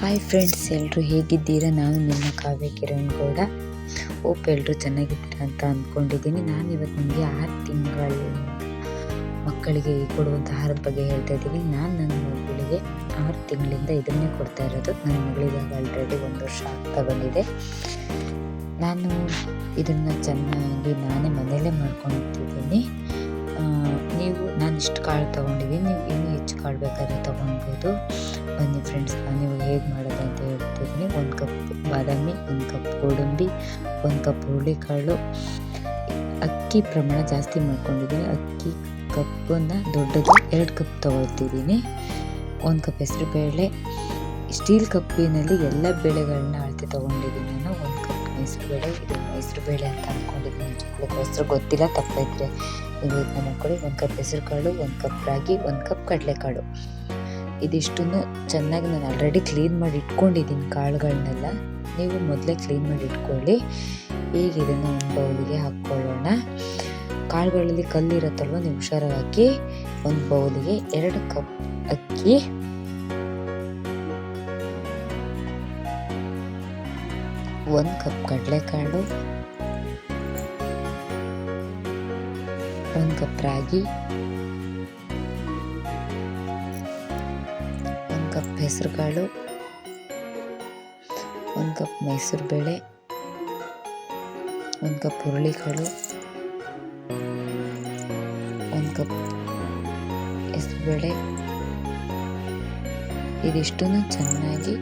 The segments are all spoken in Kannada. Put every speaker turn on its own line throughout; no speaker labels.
ಹಾಯ್ ಫ್ರೆಂಡ್ಸ್, ಎಲ್ಲರೂ ಹೇಗಿದ್ದೀರಾ? ನಾನು ನಿಮ್ಮ ಕಾವ್ಯ ಕಿರಣ್ ಗೌಡ. ಹೋಪ್ ಎಲ್ಲರೂ ಚೆನ್ನಾಗಿದ್ದೀರಾ ಅಂತ ಅಂದ್ಕೊಂಡಿದ್ದೀನಿ. ನಾನು ಇವತ್ತು ನಿಮಗೆ 6 ತಿಂಗಳ ಮಕ್ಕಳಿಗೆ ಕೊಡುವಂಥ ಆಹಾರದ ಬಗ್ಗೆ ಹೇಳ್ತಾ ಇದ್ದೀನಿ. ನಾನು ನನ್ನ ಮಗಳಿಗೆ 6 ತಿಂಗಳಿಂದ ಇದನ್ನೇ ಕೊಡ್ತಾ ಇರೋದು. ನನ್ನ ಮಗಳಿಗೆ ಆಲ್ರೆಡಿ 1 ವರ್ಷ ಆಗ್ತಾ ಬಂದಿದೆ. ನಾನು ಇದನ್ನು ಚೆನ್ನಾಗಿ ನಾನೇ ಮನೆಯಲ್ಲೇ ಮಾಡ್ಕೊತಿದ್ದೀನಿ. ನಾನು ಇಷ್ಟು ಕಾಳು ತೊಗೊಂಡಿದ್ದೀನಿ, ನೀವು ಇನ್ನೂ ಹೆಚ್ಚು ಕಾಳು ಬೇಕಾದ್ರೆ ತೊಗೊಳ್ಬೋದು. ಬನ್ನಿ ಫ್ರೆಂಡ್ಸ್, ನಾನು ಇವಾಗ ಹೇಗೆ ಮಾಡೋದು ಅಂತ ಹೇಳ್ತಿದ್ದೀನಿ. 1 ಕಪ್ ಬಾದಾಮಿ, 1 ಕಪ್ ಗೋಡಂಬಿ, 1 ಕಪ್ ಹುರುಳಿಕಾಳು. ಅಕ್ಕಿ ಪ್ರಮಾಣ ಜಾಸ್ತಿ ಮಾಡ್ಕೊಂಡಿದ್ದೀನಿ. ಅಕ್ಕಿ ಕಪ್ಪನ್ನು ದೊಡ್ಡದು 2 ಕಪ್ ತೊಗೊಳ್ತಿದ್ದೀನಿ. 1 ಕಪ್ ಹೆಸರು ಬೇಳೆ. ಸ್ಟೀಲ್ ಕಪ್ಪಿನಲ್ಲಿ ಎಲ್ಲ ಬೇಳೆಗಳನ್ನ ಅಳತೆ ತೊಗೊಂಡಿದ್ದೀನಿ ನಾನು. 1 ಕಪ್ ಮೈಸೂರು ಬೇಳೆ. ಇದು ಮೈಸೂರು ಬೇಳೆ ಅಂತ ಅಂದ್ಕೊಂಡಿದ್ದೀನಿ. ಹೆಸರು ಗೊತ್ತಿಲ್ಲ, ತಪ್ಪಿದ್ರೆ ನೀವು ಇದನ್ನ ಮಾಡ್ಕೊಳ್ಳಿ. 1 ಕಪ್ ಹೆಸರು ಕಾಳು, 1 ಕಪ್ ರಾಗಿ, 1 ಕಪ್ ಕಡಲೆಕಾಳು. ಇದಿಷ್ಟನ್ನು ಚೆನ್ನಾಗಿ ನಾನು ಆಲ್ರೆಡಿ ಕ್ಲೀನ್ ಮಾಡಿ ಇಟ್ಕೊಂಡಿದ್ದೀನಿ ಕಾಳುಗಳನ್ನೆಲ್ಲ. ನೀವು ಮೊದಲೇ ಕ್ಲೀನ್ ಮಾಡಿ ಇಟ್ಕೊಳ್ಳಿ. ಈಗ ಇದನ್ನು ಒಂದು ಬೌಲಿಗೆ ಹಾಕ್ಕೊಳ್ಳೋಣ. ಕಾಳುಗಳಲ್ಲಿ ಕಲ್ಲಿರುತ್ತಲ್ವ, ನೀವು ಹುಷಾರಾಗಿ ಹಾಕಿ. ಒಂದು ಬೌಲಿಗೆ 2 ಕಪ್ ಅಕ್ಕಿ, 1 ಕಪ್ ಕಡಲೆಕಾಳು, 1 ಕಪ್ ರಾಗಿ, 1 ಕಪ್ ಹೆಸರು ಕಾಳು, 1 ಕಪ್ ಮೈಸೂರು ಬೇಳೆ, 1 ಕಪ್ ಹುರುಳಿಕಾಳು, 1 ಕಪ್ ಹೆಸರು ಬೇಳೆ. ಇದಿಷ್ಟನ್ನು ಚೆನ್ನಾಗಿ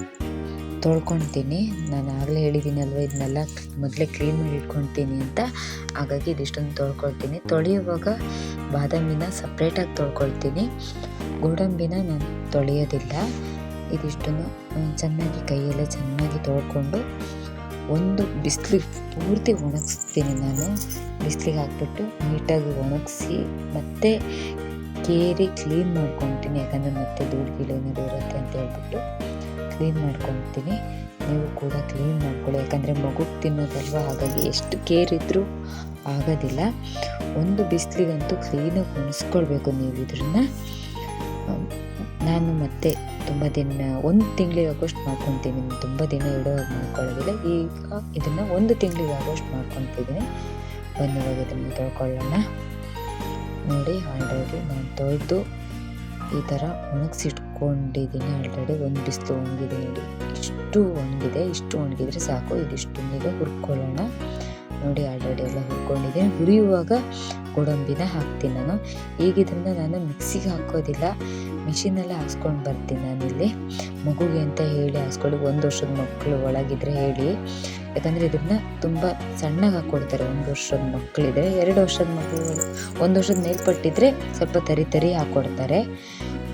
ತೊಳ್ಕೊತೀನಿ. ನಾನು ಆಗಲೇ ಹೇಳಿದ್ದೀನಿ ಅಲ್ವ, ಇದನ್ನೆಲ್ಲ ಮೊದಲೇ ಕ್ಲೀನ್ ಮಾಡಿ ಇಟ್ಕೊತೀನಿ ಅಂತ. ಹಾಗಾಗಿ ಇದಿಷ್ಟನ್ನು ತೊಳ್ಕೊಳ್ತೀನಿ. ತೊಳೆಯುವಾಗ ಬಾದಾಮಿನ ಸಪ್ರೇಟಾಗಿ ತೊಳ್ಕೊಳ್ತೀನಿ, ಗೋಡಂಬಿನ ನಾನು ತೊಳೆಯೋದಿಲ್ಲ. ಇದಿಷ್ಟನ್ನು ಚೆನ್ನಾಗಿ ಕೈಯಲ್ಲೇ ಚೆನ್ನಾಗಿ ತೊಳ್ಕೊಂಡು ಒಂದು ಬಿಸಿಲಿಗೆ ಪೂರ್ತಿ ಒಣಗಿಸ್ತೀನಿ. ನಾನು ಬಿಸಿಲಿಗೆ ಹಾಕ್ಬಿಟ್ಟು ನೀಟಾಗಿ ಒಣಗಿಸಿ ಮತ್ತೆ ಕೇರಿ ಕ್ಲೀನ್ ಮಾಡ್ಕೊತೀನಿ. ಯಾಕಂದರೆ ಮತ್ತೆ ಧೂಳು ಏನಾದ್ರು ಇರುತ್ತೆ ಅಂತ ಹೇಳ್ಬಿಟ್ಟು ಕ್ಲೀನ್ ಮಾಡ್ಕೊತೀನಿ. ನೀವು ಕೂಡ ಕ್ಲೀನ್ ಮಾಡ್ಕೊಳ್ಳಿ, ಯಾಕಂದರೆ ಮಗುಗೆ ತಿನ್ನೋದಲ್ವ, ಹಾಗಾಗಿ ಎಷ್ಟು ಕೇರ್ ಇದ್ದರೂ ಆಗೋದಿಲ್ಲ. ಒಂದು ಬಿಸಿಲಿಗಂತೂ ಕ್ಲೀನಾಗಿ ಒಣಗಿಸ್ಕೊಳ್ಬೇಕು ನೀವು ಇದನ್ನು. ನಾನು ಮತ್ತೆ ತುಂಬ ದಿನ 1 ತಿಂಗಳಿಗೆ ಆಗೋಷ್ಟು ಮಾಡ್ಕೊತೀನಿ. ತುಂಬ ದಿನ ಇಡೋವಾಗ ಮಾಡ್ಕೊಳ್ಳೋದಿಲ್ಲ. ಈಗ ಇದನ್ನು 1 ತಿಂಗಳಿಗೆ ಆಗೋಷ್ಟು ಮಾಡ್ಕೊತಿದ್ದೀನಿ. ಬನ್ನಿ ಇವಾಗ ಇದನ್ನು ತೊಳ್ಕೊಳ್ಳೋಣ. ನೋಡಿ, ಆಲ್ರೆಡಿ ನಾನು ತೊಳೆದು ಈ ಥರ ಒಣಗಿಸಿಟ್ಕೊಂಡಿದ್ದೀನಿ. ಆಲ್ರೆಡಿ ಒಂದು ಬಿಸಿಲು ಒಣಗಿದೆ ನೋಡಿ, ಇಷ್ಟು ಒಣಗಿದೆ. ಇಷ್ಟು ಒಣಗಿದ್ರೆ ಸಾಕು. ಇದಿಷ್ಟೊಂದಿಗೆ ಹುರ್ಕೊಳ್ಳೋಣ. ನೋಡಿ, ಆಲ್ರೆಡಿ ಎಲ್ಲ ಹುರ್ಕೊಂಡಿದ್ದೀನಿ. ಹುರಿಯುವಾಗ ಗೋಡಂಬಿನ ಹಾಕ್ತೀನಿ ನಾನು. ಈಗಿದ್ರಿಂದ ನಾನು ಮಿಕ್ಸಿಗೆ ಹಾಕೋದಿಲ್ಲ, ಮಿಷಿನಲ್ಲೇ ಹಾಕ್ಸ್ಕೊಂಡು ಬರ್ತೀನಿ ನಾನಿಲ್ಲಿ. ಮಗುಗೆ ಅಂತ ಹೇಳಿ ಹಾಕ್ಸ್ಕೊಳ್ಳಿ. 1 ವರ್ಷದ ಮಕ್ಕಳು ಒಳಗಿದ್ರೆ ಹೇಳಿ, ಯಾಕಂದರೆ ಇದನ್ನು ತುಂಬ ಸಣ್ಣಗೆ ಹಾಕ್ಕೊಡ್ತಾರೆ. 1 ವರ್ಷದ ಮಕ್ಕಳಿದ್ರೆ. 2 ವರ್ಷದ ಮಕ್ಕಳು, 1 ವರ್ಷದ ಮೇಲ್ಪಟ್ಟಿದ್ರೆ ಸ್ವಲ್ಪ ತರಿ ಹಾಕ್ಕೊಡ್ತಾರೆ.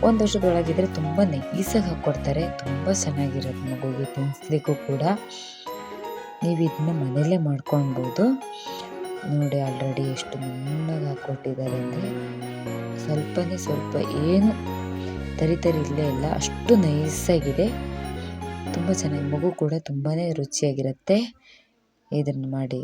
1 ವರ್ಷದ ಒಳಗಿದ್ರೆ ತುಂಬ ನೈಸಾಗಿ ಹಾಕ್ಕೊಡ್ತಾರೆ. ತುಂಬ ಚೆನ್ನಾಗಿರುತ್ತೆ ಮಗುಗೆ ತಿನ್ನಿಸ್ಲಿಕ್ಕೂ ಕೂಡ. ನೀವು ಇದನ್ನು ಮನೆಯಲ್ಲೇ ಮಾಡ್ಕೊಳ್ಬೋದು. ನೋಡಿ, ಆಲ್ರೆಡಿ ಎಷ್ಟು ನುಣ್ಣಗೆ ಹಾಕ್ಕೊಟ್ಟಿದ್ದಾರೆ ಅಂದರೆ ಸ್ವಲ್ಪ ಏನು ತರಿ ಇಲ್ಲೇ ಇಲ್ಲ, ಅಷ್ಟು ನೈಸಾಗಿದೆ. ತುಂಬ ಚೆನ್ನಾಗಿ, ಮಗು ಕೂಡ ತುಂಬಾ ರುಚಿಯಾಗಿರುತ್ತೆ. ಇದನ್ನು ಮಾಡಿ